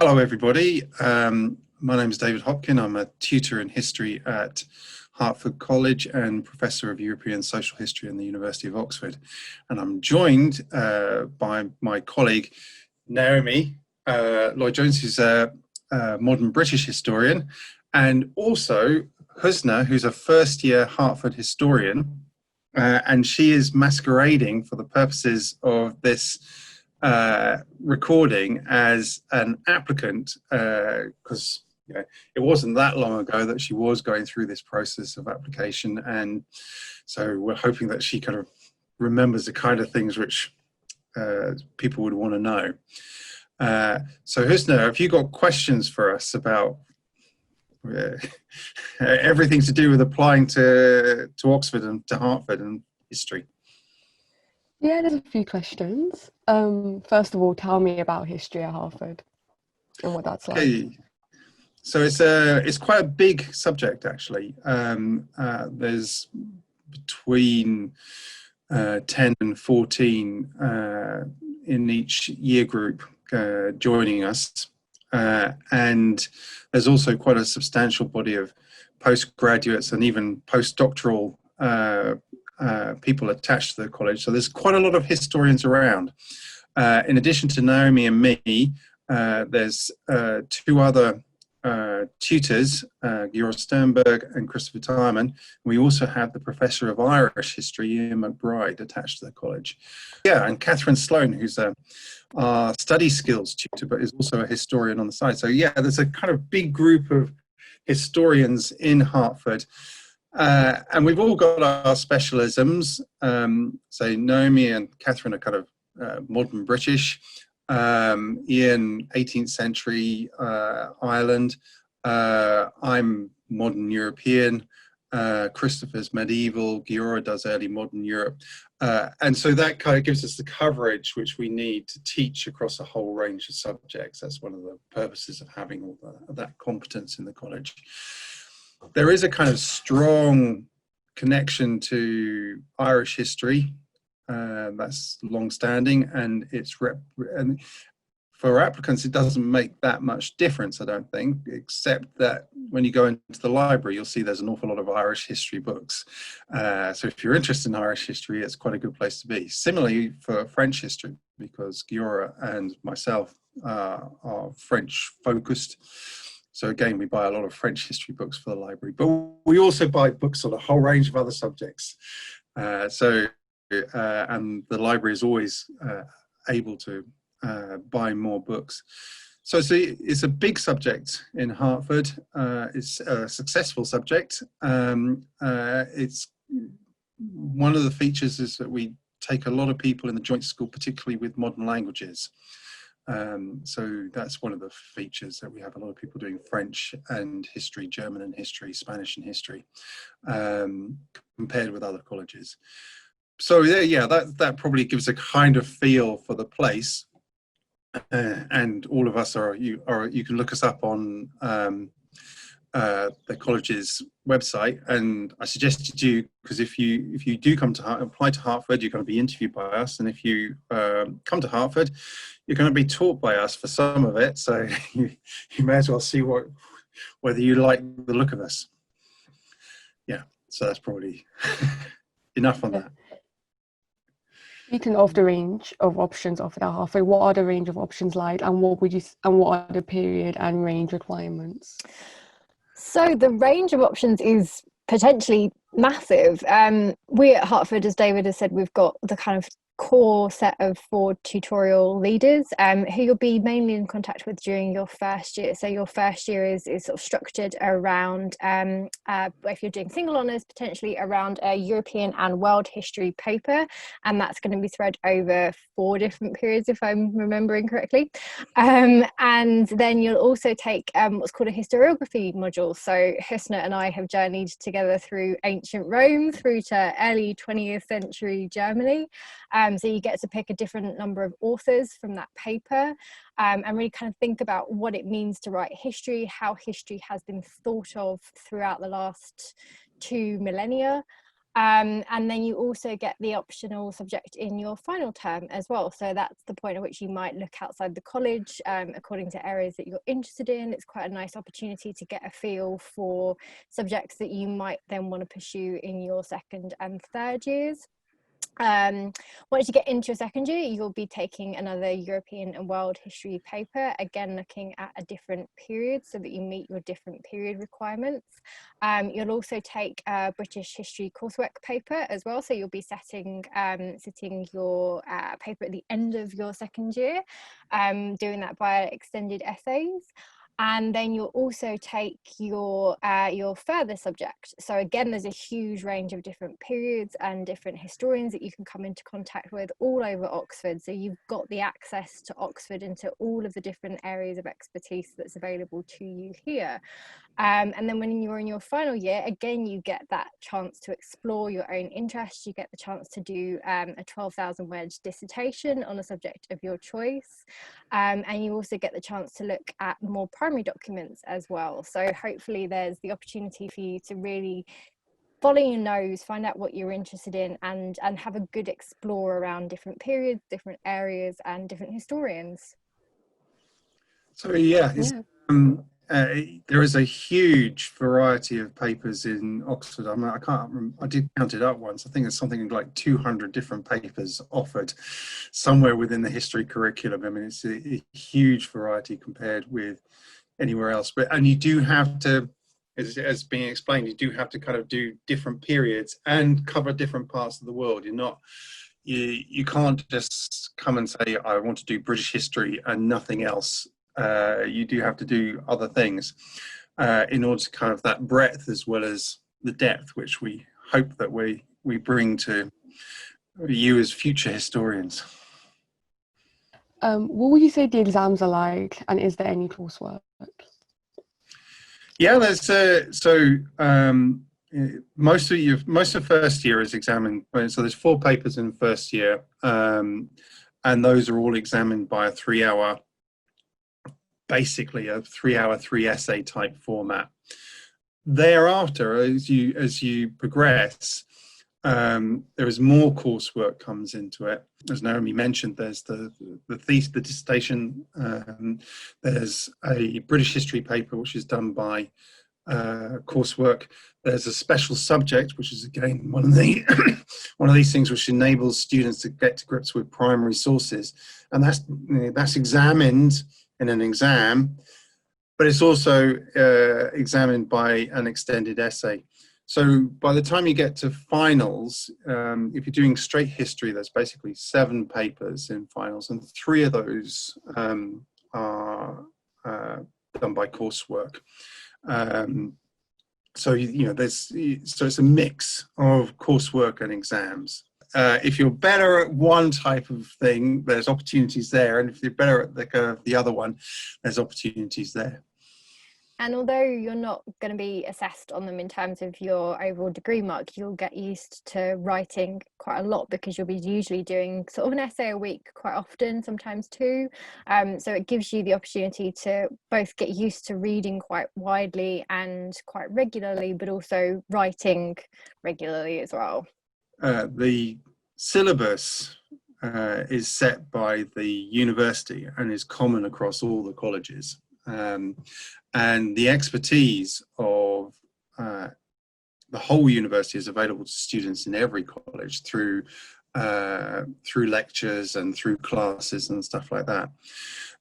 Hello, everybody. My name is David Hopkin. I'm a tutor in history at Hartford College and Professor of European Social History in the University of Oxford. And I'm joined by my colleague, Naomi Lloyd-Jones, who's a modern British historian, and also Husna, who's a first-year Hartford historian. And she is masquerading for the purposes of this recording as an applicant, because it wasn't that long ago that she was going through this process of application, and so we're hoping that she kind of remembers the kind of things which people would want to know. So Husna, have you got questions for us about everything to do with applying to Oxford and to Hartford and history? Yeah, there's a few questions. First of all, tell me about history at Hartford and what that's like. Okay. So it's quite a big subject, actually. There's between 10 and 14 in each year group joining us. And there's also quite a substantial body of postgraduates and even postdoctoral people attached to the college. So there's quite a lot of historians around. In addition to Naomi and me, there's two other tutors, Georg Sternberg and Christopher Tyman. We also have the Professor of Irish History, Ian McBride, attached to the college. Yeah, and Catherine Sloan, who's our study skills tutor, but is also a historian on the side. So yeah, there's a kind of big group of historians in Hartford. And we've all got our specialisms. So Naomi and Catherine are kind of modern British. Ian, 18th century Ireland. I'm modern European. Christopher's medieval. Giora does early modern Europe. And so that kind of gives us the coverage which we need to teach across a whole range of subjects. That's one of the purposes of having all that competence in the college. There is a kind of strong connection to Irish history. That's long-standing, and and for applicants it doesn't make that much difference, I don't think, except that when you go into the library you'll see there's an awful lot of Irish history books. So if you're interested in Irish history, it's quite a good place to be. Similarly for French history, because Giora and myself are French focused. So again, we buy a lot of French history books for the library, but we also buy books on a whole range of other subjects. And the library is always able to buy more books. So it's a big subject in Hartford. It's a successful subject. It's one of the features is that we take a lot of people in the joint school, particularly with modern languages. So that's one of the features, that we have a lot of people doing French and history, German and history, Spanish and history, compared with other colleges. So yeah, that probably gives a kind of feel for the place. And all of us you can look us up on the college's website, and I suggested you, because if you do come to apply to Hartford, you're going to be interviewed by us, and if you come to Hartford, you're going to be taught by us for some of it. So you may as well see whether you like the look of us. Yeah, so that's probably enough on that. Speaking of the range of options offered at Hartford, what are the range of options like, and what are the period and range requirements? So the range of options is potentially massive. We at Hartford, as David has said, we've got the kind of core set of 4 tutorial leaders who you'll be mainly in contact with during your first year. So your first year is sort of structured around, if you're doing single honours, potentially around a European and world history paper, and that's going to be spread over 4 different periods, if I'm remembering correctly. And then you'll also take what's called a historiography module. So Husna and I have journeyed together through ancient Rome through to early 20th century Germany. So you get to pick a different number of authors from that paper, and really kind of think about what it means to write history, how history has been thought of throughout the last 2 millennia, And then you also get the optional subject in your final term as well. So that's the point at which you might look outside the college according to areas that you're interested in. It's quite a nice opportunity to get a feel for subjects that you might then want to pursue in your second and third years. Once you get into your second year, you'll be taking another European and world history paper, again looking at a different period so that you meet your different period requirements. You'll also take a British history coursework paper as well, so you'll be sitting your paper at the end of your second year, doing that via extended essays. And then you'll also take your further subject. So again, there's a huge range of different periods and different historians that you can come into contact with all over Oxford. So you've got the access to Oxford and to all of the different areas of expertise that's available to you here. And then when you're in your final year, again, you get that chance to explore your own interests. You get the chance to do a 12,000 word dissertation on a subject of your choice. And you also get the chance to look at more primary documents as well. So hopefully there's the opportunity for you to really follow your nose, find out what you're interested in, and have a good explore around different periods, different areas, and different historians. So yeah, there is a huge variety of papers in Oxford. I mean, I can't remember, I did count it up once. I think it's something like 200 different papers offered somewhere within the history curriculum. I mean, it's a huge variety compared with anywhere else. And you do have to, as being explained, you do have to kind of do different periods and cover different parts of the world. You can't just come and say, I want to do British history and nothing else. You do have to do other things in order to kind of that breadth as well as the depth, which we hope that we bring to you as future historians. What would you say the exams are like, and is there any coursework? Yeah, there's most of first year is examined. So there's 4 papers in first year, and those are all examined by a 3-hour. Basically a 3-hour 3-essay type format. Thereafter, as you progress, there is more coursework comes into it. As Naomi mentioned, there's the thesis, the dissertation. There's a British history paper which is done by coursework. There's a special subject, which is again one of these things which enables students to get to grips with primary sources, and that's examined in an exam, but it's also examined by an extended essay. So by the time you get to finals, if you're doing straight history, there's basically 7 papers in finals, and 3 of those are done by coursework. So it's a mix of coursework and exams. If you're better at one type of thing, there's opportunities there, and if you're better at the other one, there's opportunities there. And although you're not going to be assessed on them in terms of your overall degree mark, you'll get used to writing quite a lot, because you'll be usually doing sort of an essay a week quite often, sometimes 2. So it gives you the opportunity to both get used to reading quite widely and quite regularly, but also writing regularly as well. The syllabus is set by the university and is common across all the colleges. And the expertise of the whole university is available to students in every college through lectures and through classes and stuff like that.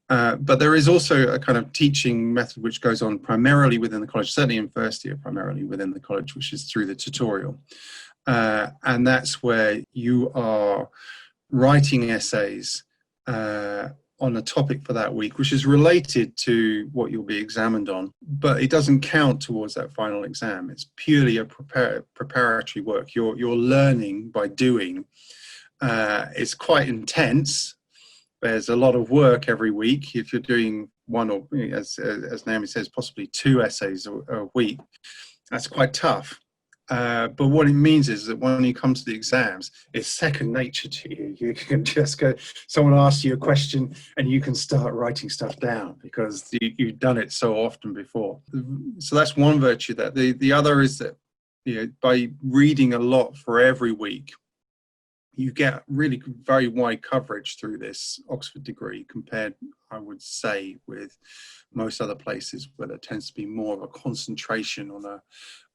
But there is also a kind of teaching method which goes on primarily within the college, certainly in first year, primarily within the college, which is through the tutorial. And that's where you are writing essays on a topic for that week, which is related to what you'll be examined on, but it doesn't count towards that final exam. It's purely a preparatory work. You're learning by doing. It's quite intense. There's a lot of work every week. If you're doing one, or as Naomi says, possibly 2 essays a week, that's quite tough. But what it means is that when you come to the exams, it's second nature to you. You can just go, someone asks you a question and you can start writing stuff down because you've done it so often before. So that's one virtue there. The other is that by reading a lot for every week, you get really very wide coverage through this Oxford degree compared, I would say, with most other places where there tends to be more of a concentration on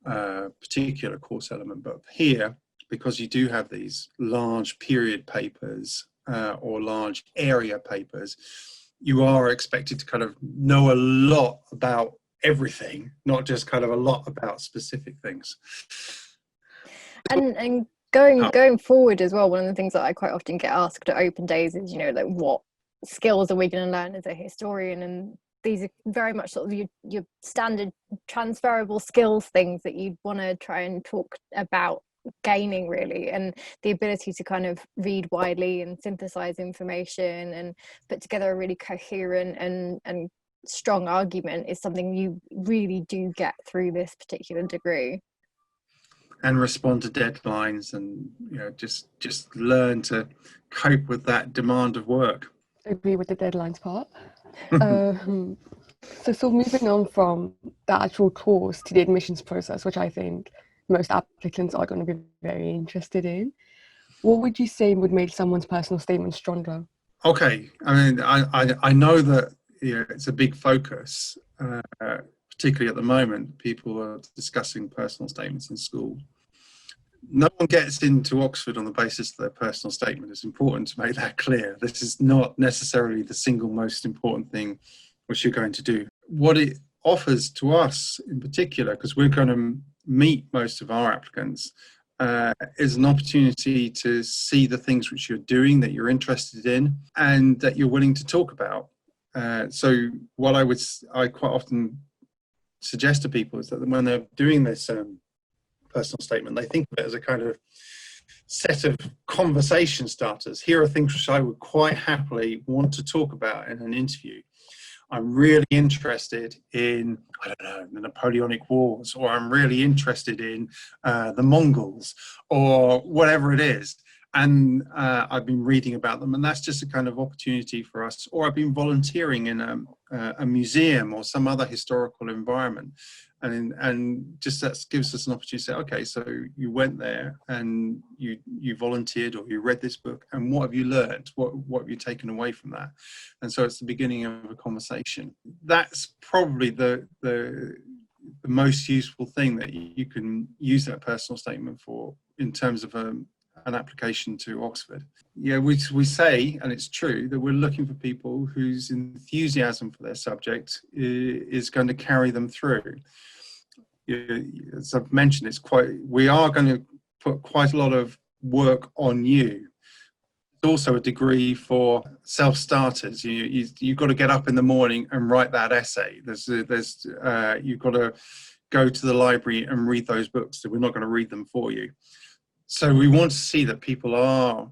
a particular course element. But here, because you do have these large period papers or large area papers, you are expected to kind of know a lot about everything, not just kind of a lot about specific things. And going forward as well, one of the things that I quite often get asked at open days is, like, what skills are we going to learn as a historian? And these are very much sort of your standard transferable skills, things that you'd want to try and talk about gaining, really. And the ability to kind of read widely and synthesize information and put together a really coherent and strong argument is something you really do get through this particular degree. And respond to deadlines, and just learn to cope with that demand of work. I agree with the deadlines part. So moving on from the actual course to the admissions process, which I think most applicants are going to be very interested in, what would you say would make someone's personal statement stronger? Okay, I mean, I know that it's a big focus, particularly at the moment. People are discussing personal statements in school. No one gets into Oxford on the basis of their personal statement. It's important to make that clear. This is not necessarily the single most important thing which you're going to do. What it offers to us in particular, because we're going to meet most of our applicants, is an opportunity to see the things which you're doing, that you're interested in, and that you're willing to talk about. So what I quite often suggest to people is that when they're doing this personal statement, they think of it as a kind of set of conversation starters. Here are things which I would quite happily want to talk about in an interview. I'm really interested in, I don't know, the Napoleonic Wars, or I'm really interested in the Mongols, or whatever it is. And I've been reading about them, and that's just a kind of opportunity for us. Or I've been volunteering in a museum or some other historical environment. And just that gives us an opportunity to say, okay, so you went there and you volunteered, or you read this book, and what have you learned? What have you taken away from that? And so it's the beginning of a conversation. That's probably the most useful thing that you can use that personal statement for in terms of an application to Oxford. Yeah, we say, and it's true, that we're looking for people whose enthusiasm for their subject is going to carry them through. As I've mentioned, we are going to put quite a lot of work on you. It's also a degree for self-starters. You've got to get up in the morning and write that essay. You've got to go to the library and read those books. So we're not going to read them for you. So we want to see that people are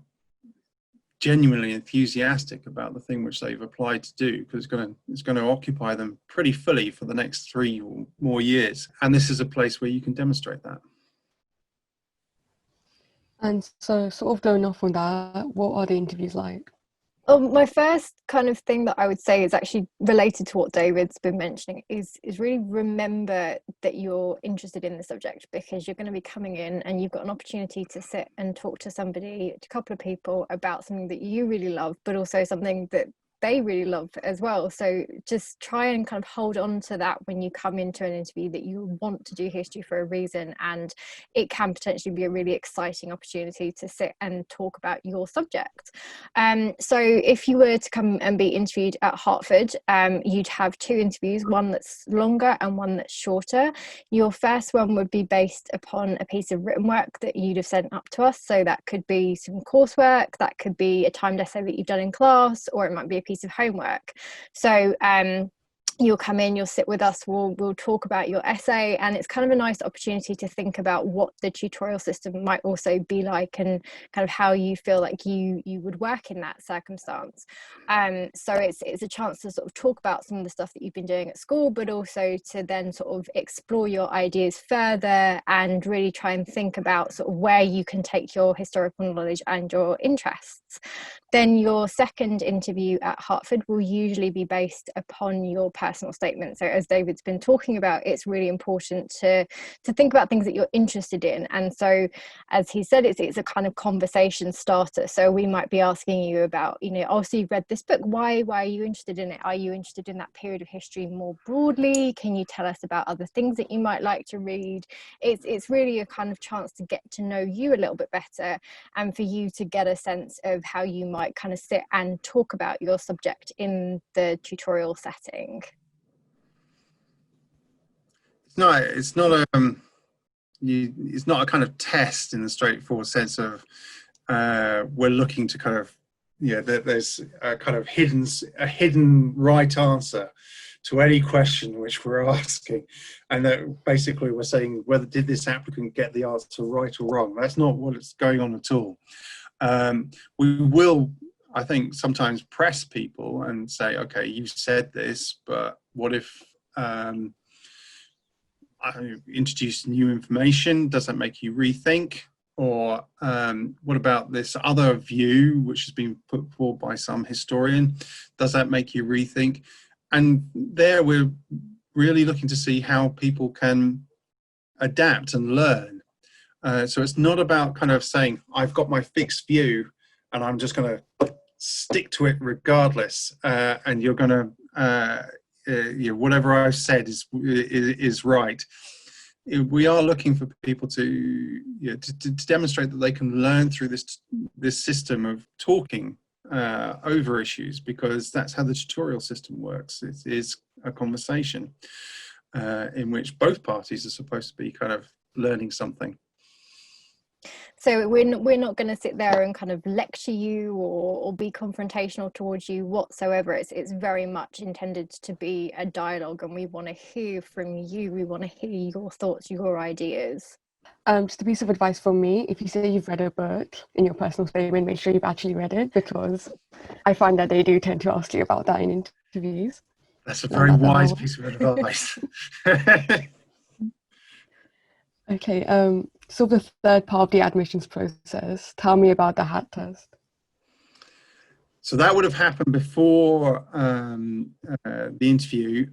genuinely enthusiastic about the thing which they've applied to do, because it's going to occupy them pretty fully for the next 3 or more years. And this is a place where you can demonstrate that. And so sort of going off on that, what are the interviews like? My first kind of thing that I would say is actually related to what David's been mentioning is really remember that you're interested in the subject, because you're going to be coming in and you've got an opportunity to sit and talk to somebody, a couple of people, about something that you really love, but also something that they really love as well. So just try and kind of hold on to that when you come into an interview, that you want to do history for a reason, and it can potentially be a really exciting opportunity to sit and talk about your subject. So if you were to come and be interviewed at Hartford, you'd have 2 interviews, one that's longer and one that's shorter. Your first one would be based upon a piece of written work that you'd have sent up to us. So that could be some coursework, that could be a timed essay that you've done in class, or it might be a piece of homework. So you'll come in, you'll sit with us, we'll talk about your essay, and it's kind of a nice opportunity to think about what the tutorial system might also be like, and kind of how you feel like you would work in that circumstance. So it's a chance to sort of talk about some of the stuff that you've been doing at school, but also to then sort of explore your ideas further and really try and think about sort of where you can take your historical knowledge and your interests. Then your second interview at Hartford will usually be based upon your personal personal statement. So as David's been talking about, it's really important to think about things that you're interested in. And so as he said, it's a kind of conversation starter. So we might be asking you about, you know, oh, so you've read this book, why are you interested in it? Are you interested in that period of history more broadly? Can you tell us about other things that you might like to read? It's really a kind of chance to get to know you a little bit better, and for you to get a sense of how you might kind of sit and talk about your subject in the tutorial setting. It's not a kind of test in the straightforward sense of we're looking to kind of, there's a kind of hidden right answer to any question which we're asking, and that basically we're saying whether did this applicant get the answer right or wrong. That's not what's going on at all. We will, I think, sometimes press people and say, okay, you said this, but what if I introduce new information? Does that make you rethink? Or what about this other view which has been put forward by some historian? Does that make you rethink? And there we're really looking to see how people can adapt and learn. So it's not about kind of saying, I've got my fixed view and I'm just going to stick to it regardless, and you're going to, whatever I've said is right. We are looking for people to demonstrate that they can learn through this system of talking over issues, because that's how the tutorial system works. It is a conversation in which both parties are supposed to be kind of learning something. So we're not going to sit there and kind of lecture you or be confrontational towards you whatsoever. It's very much intended to be a dialogue, and we want to hear from you. We want to hear your thoughts, your ideas. Just a piece of advice from me: if you say you've read a book in your personal statement, make sure you've actually read it, because I find that they do tend to ask you about that in interviews. That's a very wise piece of advice. Okay, so the third part of the admissions process, tell me about the hat test. So that would have happened before the interview,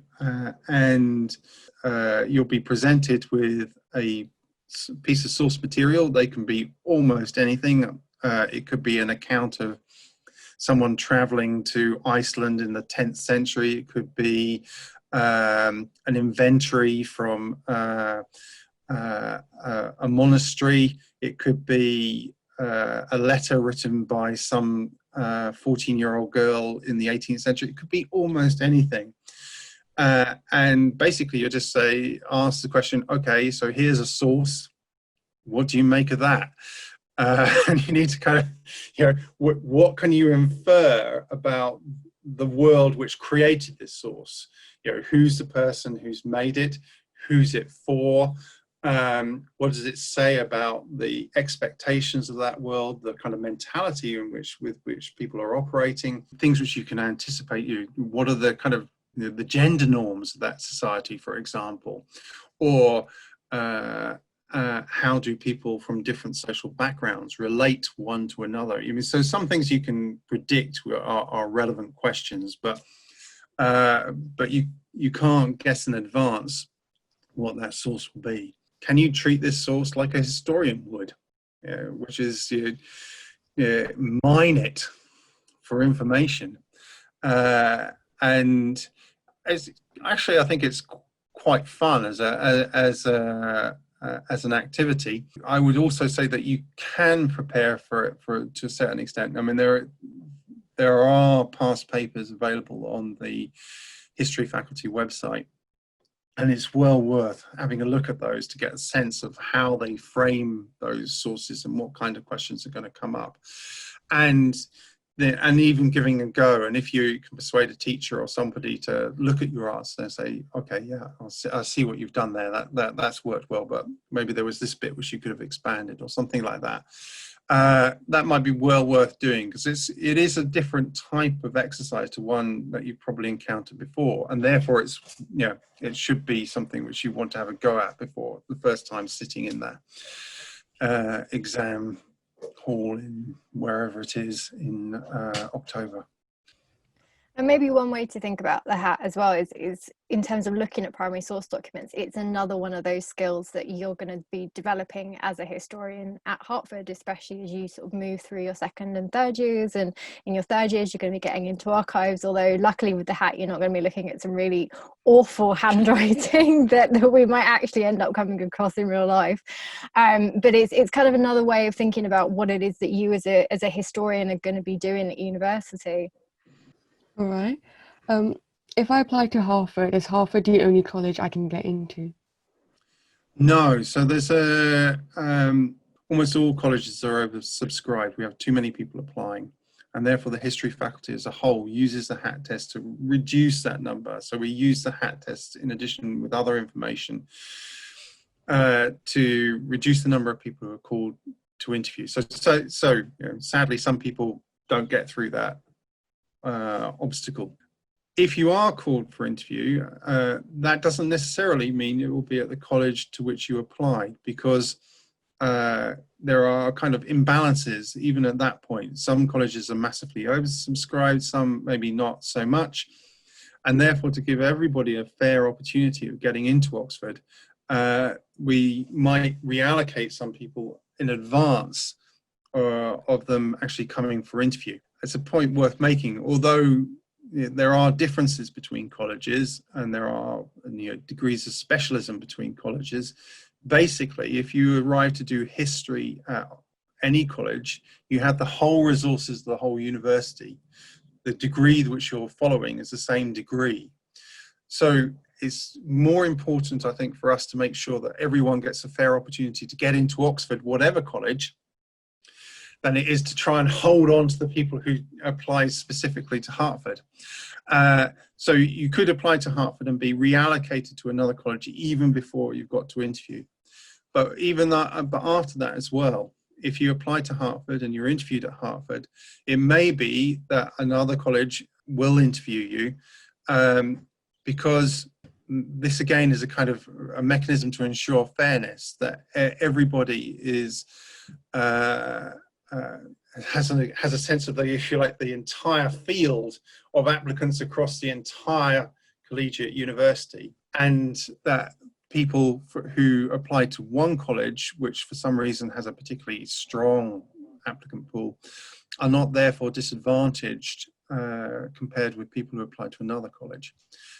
and you'll be presented with a piece of source material. They can be almost anything. It could be an account of someone traveling to Iceland in the 10th century. It could be an inventory from a monastery. It could be a letter written by some 14-year-old girl in the 18th century. It could be almost anything. And basically you just ask the question, okay, so here's a source. What do you make of that? And you need to kind of, what can you infer about the world which created this source? Who's the person who's made it? Who's it for? What does it say about the expectations of that world, the kind of mentality with which people are operating, things which you can anticipate? What are the kind of the gender norms of that society, for example, or how do people from different social backgrounds relate one to another? So some things you can predict are relevant questions, but you can't guess in advance what that source will be. Can you treat this source like a historian would, which is mine it for information? And actually, I think it's quite fun as an activity. I would also say that you can prepare for it to a certain extent. I mean, there are past papers available on the history faculty website, and it's well worth having a look at those to get a sense of how they frame those sources and what kind of questions are going to come up, and even giving a go. And if you can persuade a teacher or somebody to look at your answer and say, okay, yeah, I see what you've done there, that's worked well, but maybe there was this bit which you could have expanded or something like that. That might be well worth doing, because it is a different type of exercise to one that you've probably encountered before, and therefore it should be something which you want to have a go at before the first time sitting in that exam hall in wherever it is in October. And maybe one way to think about the hat as well is in terms of looking at primary source documents, it's another one of those skills that you're going to be developing as a historian at Hartford, especially as you sort of move through your second and third years. And in your third years, you're going to be getting into archives, although luckily with the hat, you're not going to be looking at some really awful handwriting that we might actually end up coming across in real life. But it's kind of another way of thinking about what it is that you as a historian are going to be doing at university. All right. If I apply to Hartford, is Hartford the only college I can get into? No, so there's almost all colleges are oversubscribed. We have too many people applying, and therefore the history faculty as a whole uses the hat test to reduce that number. So we use the hat test in addition with other information to reduce the number of people who are called to interview. So sadly, some people don't get through that obstacle. If you are called for interview, that doesn't necessarily mean it will be at the college to which you applied, because there are kind of imbalances even at that point. Some colleges are massively oversubscribed, some maybe not so much. And therefore, to give everybody a fair opportunity of getting into Oxford, we might reallocate some people in advance of them actually coming for interview. It's a point worth making, although there are differences between colleges and there are degrees of specialism between colleges. Basically, if you arrive to do history at any college, you have the whole resources of the whole university. The degree which you're following is the same degree. So it's more important, I think, for us to make sure that everyone gets a fair opportunity to get into Oxford, whatever college, than it is to try and hold on to the people who apply specifically to Hartford. So you could apply to Hartford and be reallocated to another college even before you've got to interview. But but after that as well, if you apply to Hartford and you're interviewed at Hartford, it may be that another college will interview you, because this again is a kind of a mechanism to ensure fairness, that everybody is has a sense of if you like, the entire field of applicants across the entire collegiate university, and that people who apply to one college, which for some reason has a particularly strong applicant pool, are not therefore disadvantaged compared with people who apply to another college.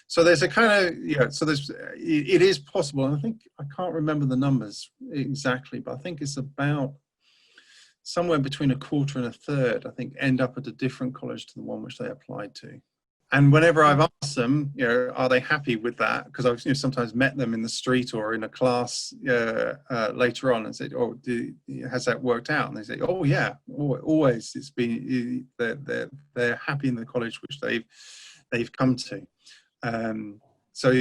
So there's a kind of, so it is possible, and I think, I can't remember the numbers exactly, but I think it's about somewhere between a quarter and a third, I think, end up at a different college to the one which they applied to. And whenever I've asked them, are they happy with that? Because I've sometimes met them in the street or in a class later on and said, "Oh, has that worked out?" And they say, "Oh, yeah, always. It's been they're happy in the college which they've come to." So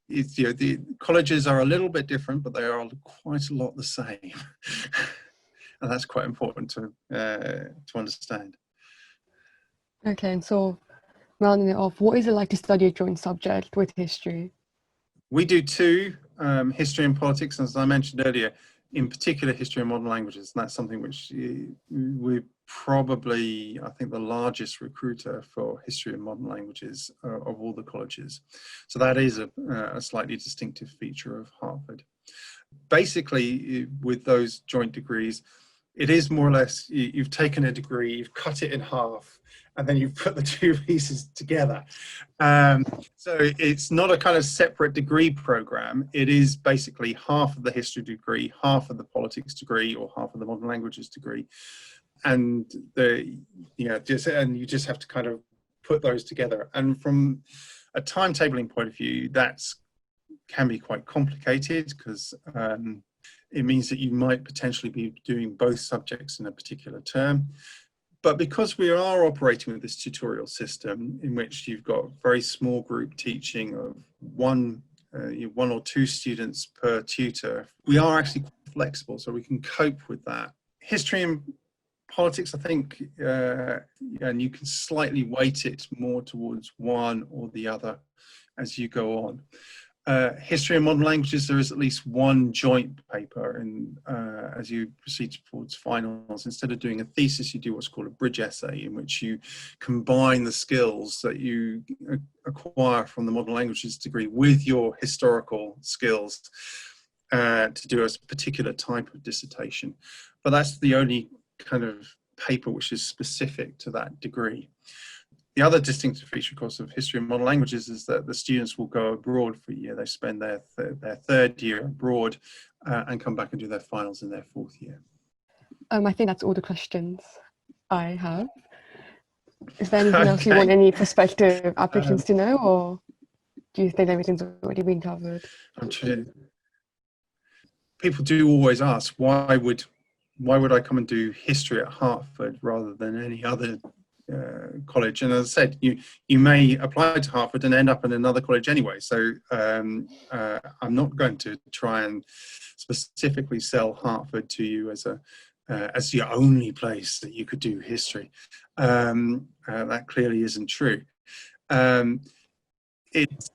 it's, the colleges are a little bit different, but they are quite a lot the same. And that's quite important to understand. Okay, and so rounding it off, what is it like to study a joint subject with history? We do two, history and politics, as I mentioned earlier, in particular history and modern languages. And that's something which we're probably, I think, the largest recruiter for history and modern languages of all the colleges. So that is a slightly distinctive feature of Hartford. Basically, with those joint degrees, it is more or less, you've taken a degree, you've cut it in half, and then you've put the two pieces together. So it's not a kind of separate degree program. It is basically half of the history degree, half of the politics degree, or half of the modern languages degree. And you just have to kind of put those together. And from a timetabling point of view, can be quite complicated, because it means that you might potentially be doing both subjects in a particular term. But because we are operating with this tutorial system in which you've got very small group teaching of one or two students per tutor, we are actually quite flexible, so we can cope with that. History and politics, I think, and you can slightly weight it more towards one or the other as you go on. History and modern languages, there is at least one joint paper, and as you proceed towards finals, instead of doing a thesis, you do what's called a bridge essay, in which you combine the skills that you acquire from the modern languages degree with your historical skills to do a particular type of dissertation. But that's the only kind of paper which is specific to that degree. The other distinctive feature, of course, of history and modern languages is that the students will go abroad for a year. They spend their third year abroad and come back and do their finals in their fourth year. I think that's all the questions I have. Is there anything else you Okay. want any prospective applicants to know, or do you think everything's already been covered? I'm sure people do always ask, why would I come and do history at Hartford rather than any other college? And as I said, you may apply to Hartford and end up in another college anyway. So I'm not going to try and specifically sell Hartford to you as your only place that you could do history. That clearly isn't true. Its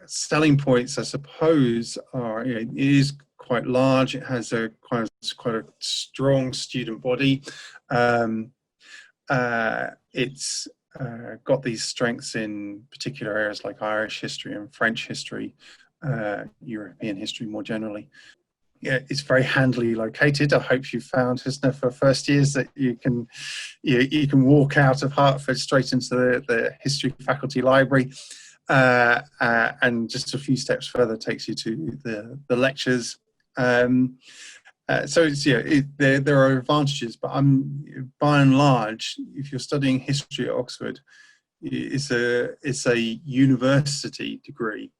selling points, I suppose, are it is quite large. It has quite a strong student body. It's got these strengths in particular areas like Irish history and French history, European history more generally. Yeah, it's very handily located. I hope you found, Hisna, for first years that you can walk out of Hartford straight into the history faculty library, and just a few steps further takes you to the lectures. So it's, there are advantages, but by and large, if you're studying history at Oxford, it's a university degree,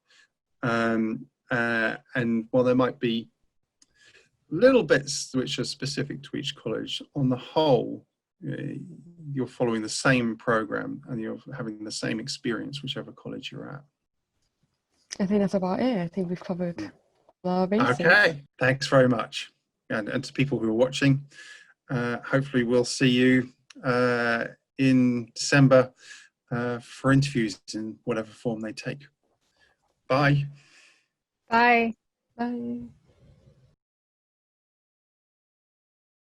and while there might be little bits which are specific to each college, on the whole, you're following the same program and you're having the same experience whichever college you're at. I think that's about it. I think we've covered our bases. Okay, thanks very much. And to people who are watching, hopefully we'll see you in December for interviews in whatever form they take. Bye. Bye. Bye.